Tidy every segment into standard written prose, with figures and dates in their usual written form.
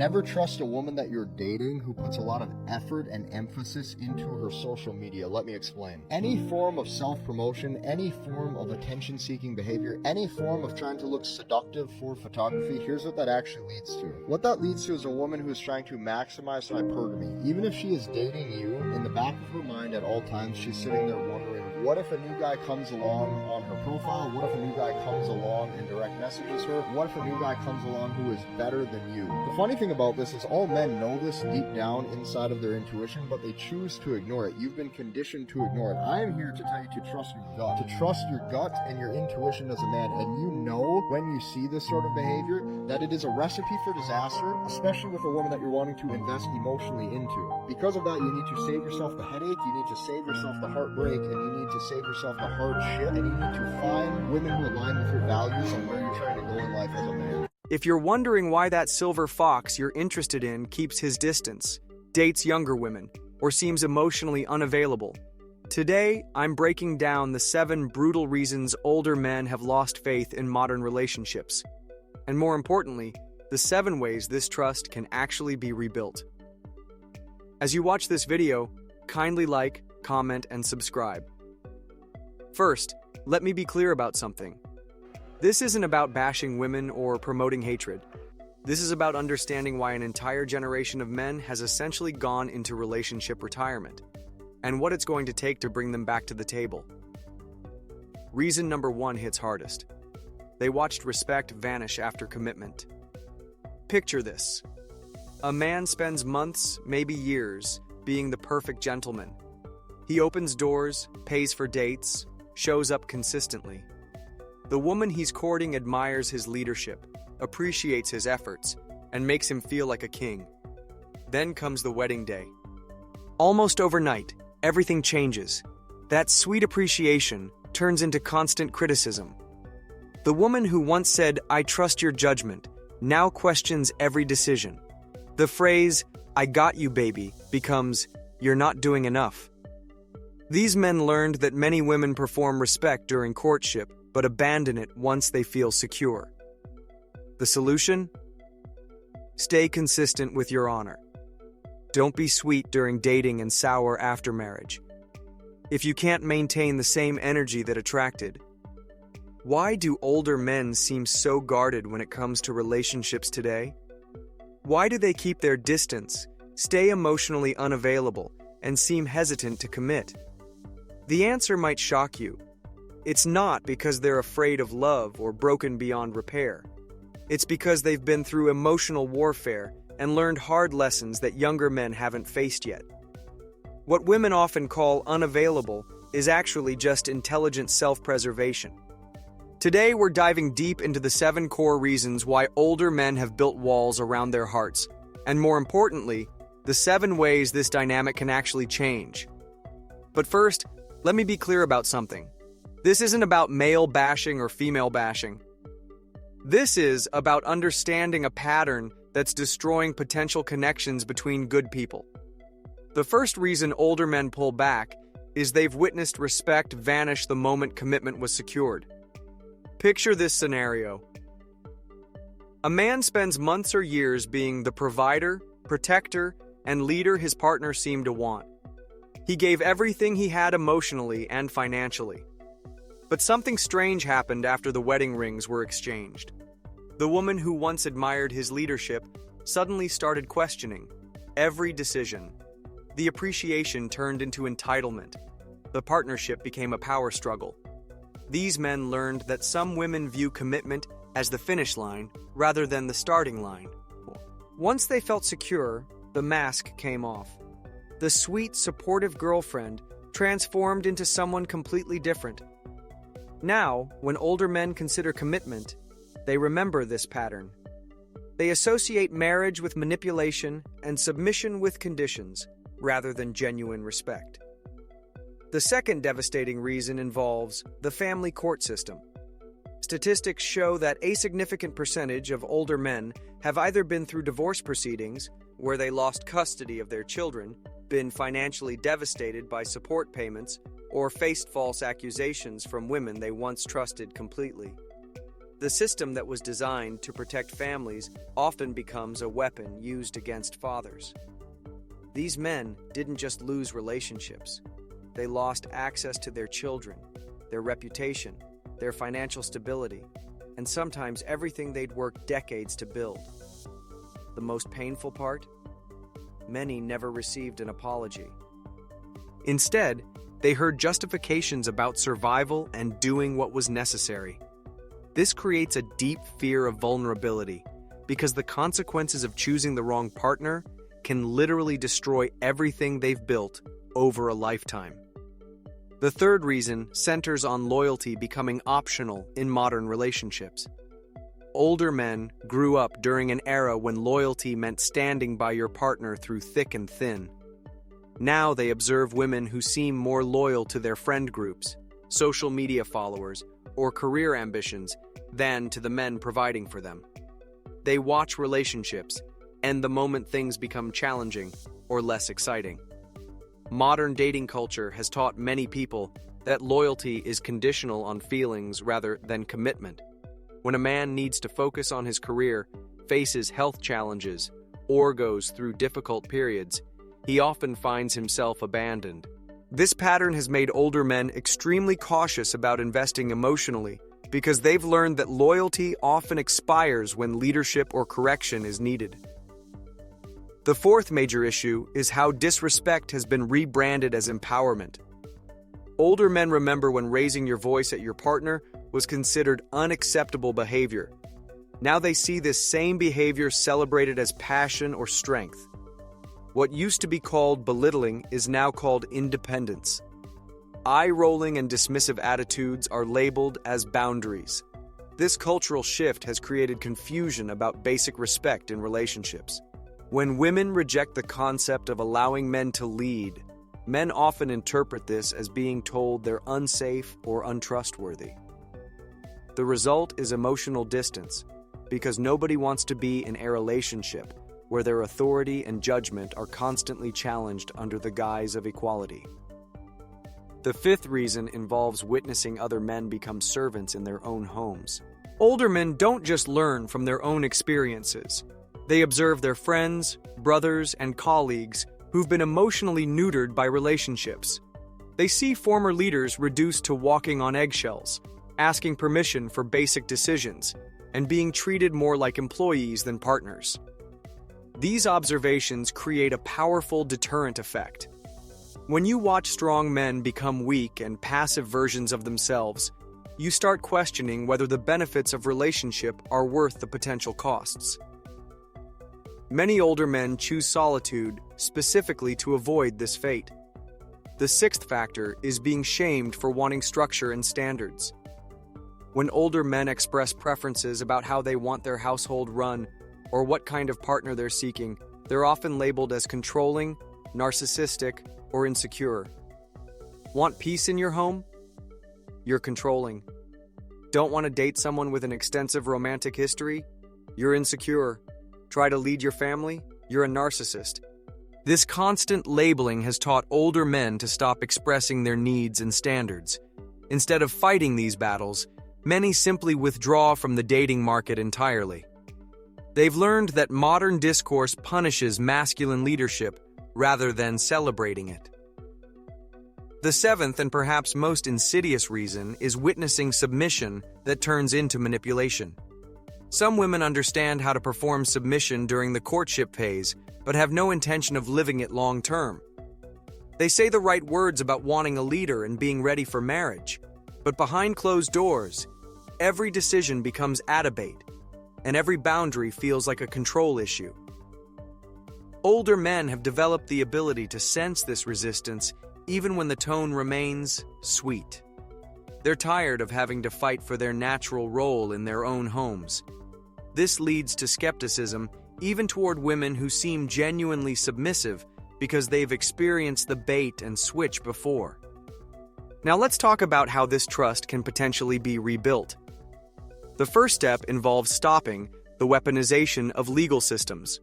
Never trust a woman that you're dating who puts a lot of effort and emphasis into her social media. Let me explain. Any form of self-promotion, any form of attention-seeking behavior, any form of trying to look seductive for photography, here's what that actually leads to. What that leads to is a woman who is trying to maximize hypergamy. Even if she is dating you, in the back of her mind at all times, she's sitting there wondering, what if a new guy comes along on her profile? What if a new guy comes along and direct messages her? What if a new guy comes along who is better than you? The funny thing about this is all men know this deep down inside of their intuition, but they choose to ignore it. You've been conditioned to ignore it. I am here to tell you to trust your gut. To trust your gut and your intuition as a man. And you know when you see this sort of behavior that it is a recipe for disaster, especially with a woman that you're wanting to invest emotionally into. Because of that, you need to save yourself the headache, you need to save yourself the heartbreak, and you need to save yourself the hardship, and you need to find women who align with your values and where you're trying to go in life as a man. If you're wondering why that silver fox you're interested in keeps his distance, dates younger women, or seems emotionally unavailable, today I'm breaking down the 7 brutal reasons older men have lost faith in modern relationships. And more importantly, the 7 ways this trust can actually be rebuilt. As you watch this video, kindly like, comment, and subscribe. First, let me be clear about something. This isn't about bashing women or promoting hatred. This is about understanding why an entire generation of men has essentially gone into relationship retirement, and what it's going to take to bring them back to the table. Reason number 1 hits hardest. They watched respect vanish after commitment. Picture this. A man spends months, maybe years, being the perfect gentleman. He opens doors, pays for dates, shows up consistently. The woman he's courting admires his leadership, appreciates his efforts, and makes him feel like a king. Then comes the wedding day. Almost overnight, everything changes. That sweet appreciation turns into constant criticism. The woman who once said, "I trust your judgment," now questions every decision. The phrase, "I got you, baby," becomes, "You're not doing enough." These men learned that many women perform respect during courtship, but abandon it once they feel secure. The solution? Stay consistent with your honor. Don't be sweet during dating and sour after marriage. If you can't maintain the same energy that attracted, why do older men seem so guarded when it comes to relationships today? Why do they keep their distance, stay emotionally unavailable, and seem hesitant to commit? The answer might shock you. It's not because they're afraid of love or broken beyond repair. It's because they've been through emotional warfare and learned hard lessons that younger men haven't faced yet. What women often call unavailable is actually just intelligent self-preservation. Today, we're diving deep into the 7 core reasons why older men have built walls around their hearts, and more importantly, the 7 ways this dynamic can actually change. But first, let me be clear about something. This isn't about male bashing or female bashing. This is about understanding a pattern that's destroying potential connections between good people. The first reason older men pull back is they've witnessed respect vanish the moment commitment was secured. Picture this scenario. A man spends months or years being the provider, protector, and leader his partner seemed to want. He gave everything he had emotionally and financially. But something strange happened after the wedding rings were exchanged. The woman who once admired his leadership suddenly started questioning every decision. The appreciation turned into entitlement. The partnership became a power struggle. These men learned that some women view commitment as the finish line rather than the starting line. Once they felt secure, the mask came off. The sweet, supportive girlfriend transformed into someone completely different. Now, when older men consider commitment, they remember this pattern. They associate marriage with manipulation and submission with conditions, rather than genuine respect. The second devastating reason involves the family court system. Statistics show that a significant percentage of older men have either been through divorce proceedings, where they lost custody of their children, been financially devastated by support payments, or faced false accusations from women they once trusted completely. The system that was designed to protect families often becomes a weapon used against fathers. These men didn't just lose relationships. They lost access to their children, their reputation, their financial stability, and sometimes everything they'd worked decades to build. The most painful part? Many never received an apology. Instead, they heard justifications about survival and doing what was necessary. This creates a deep fear of vulnerability because the consequences of choosing the wrong partner can literally destroy everything they've built over a lifetime. The third reason centers on loyalty becoming optional in modern relationships. Older men grew up during an era when loyalty meant standing by your partner through thick and thin. Now they observe women who seem more loyal to their friend groups, social media followers, or career ambitions than to the men providing for them. They watch relationships end the moment things become challenging or less exciting. Modern dating culture has taught many people that loyalty is conditional on feelings rather than commitment. When a man needs to focus on his career, faces health challenges, or goes through difficult periods, he often finds himself abandoned. This pattern has made older men extremely cautious about investing emotionally because they've learned that loyalty often expires when leadership or correction is needed. The fourth major issue is how disrespect has been rebranded as empowerment. Older men remember when raising your voice at your partner was considered unacceptable behavior. Now they see this same behavior celebrated as passion or strength. What used to be called belittling is now called independence. Eye-rolling and dismissive attitudes are labeled as boundaries. This cultural shift has created confusion about basic respect in relationships. When women reject the concept of allowing men to lead, men often interpret this as being told they're unsafe or untrustworthy. The result is emotional distance, because nobody wants to be in a relationship where their authority and judgment are constantly challenged under the guise of equality. The fifth reason involves witnessing other men become servants in their own homes. Older men don't just learn from their own experiences. They observe their friends, brothers, and colleagues who've been emotionally neutered by relationships. They see former leaders reduced to walking on eggshells, asking permission for basic decisions, and being treated more like employees than partners. These observations create a powerful deterrent effect. When you watch strong men become weak and passive versions of themselves, you start questioning whether the benefits of relationship are worth the potential costs. Many older men choose solitude specifically to avoid this fate. The sixth factor is being shamed for wanting structure and standards. When older men express preferences about how they want their household run or what kind of partner they're seeking, they're often labeled as controlling, narcissistic, or insecure. Want peace in your home? You're controlling. Don't want to date someone with an extensive romantic history? You're insecure. Try to lead your family? You're a narcissist. This constant labeling has taught older men to stop expressing their needs and standards. Instead of fighting these battles, many simply withdraw from the dating market entirely. They've learned that modern discourse punishes masculine leadership rather than celebrating it. The seventh and perhaps most insidious reason is witnessing submission that turns into manipulation. Some women understand how to perform submission during the courtship phase, but have no intention of living it long term. They say the right words about wanting a leader and being ready for marriage, but behind closed doors, every decision becomes a debate, and every boundary feels like a control issue. Older men have developed the ability to sense this resistance even when the tone remains sweet. They're tired of having to fight for their natural role in their own homes. This leads to skepticism even toward women who seem genuinely submissive because they've experienced the bait and switch before. Now let's talk about how this trust can potentially be rebuilt. The first step involves stopping the weaponization of legal systems.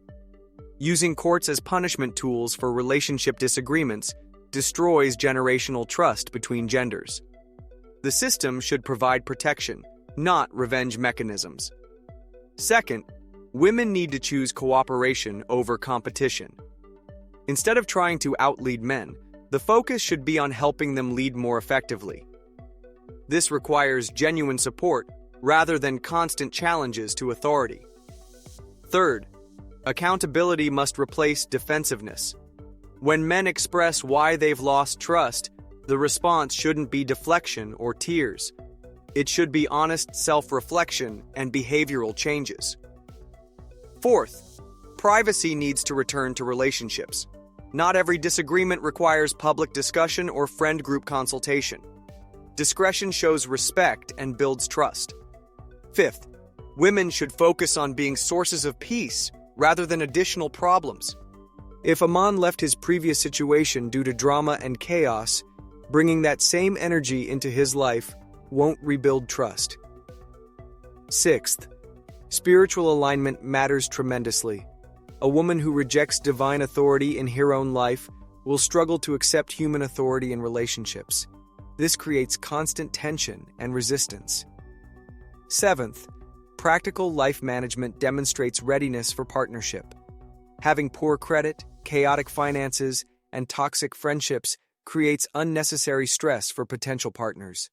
Using courts as punishment tools for relationship disagreements destroys generational trust between genders. The system should provide protection, not revenge mechanisms. Second, women need to choose cooperation over competition. Instead of trying to outlead men, the focus should be on helping them lead more effectively. This requires genuine support rather than constant challenges to authority. Third, accountability must replace defensiveness. When men express why they've lost trust, the response shouldn't be deflection or tears. It should be honest self-reflection and behavioral changes. Fourth, privacy needs to return to relationships. Not every disagreement requires public discussion or friend group consultation. Discretion shows respect and builds trust. Fifth, women should focus on being sources of peace rather than additional problems. If a man left his previous situation due to drama and chaos, bringing that same energy into his life won't rebuild trust. Sixth, spiritual alignment matters tremendously. A woman who rejects divine authority in her own life will struggle to accept human authority in relationships. This creates constant tension and resistance. Seventh, practical life management demonstrates readiness for partnership. Having poor credit, chaotic finances, and toxic friendships creates unnecessary stress for potential partners.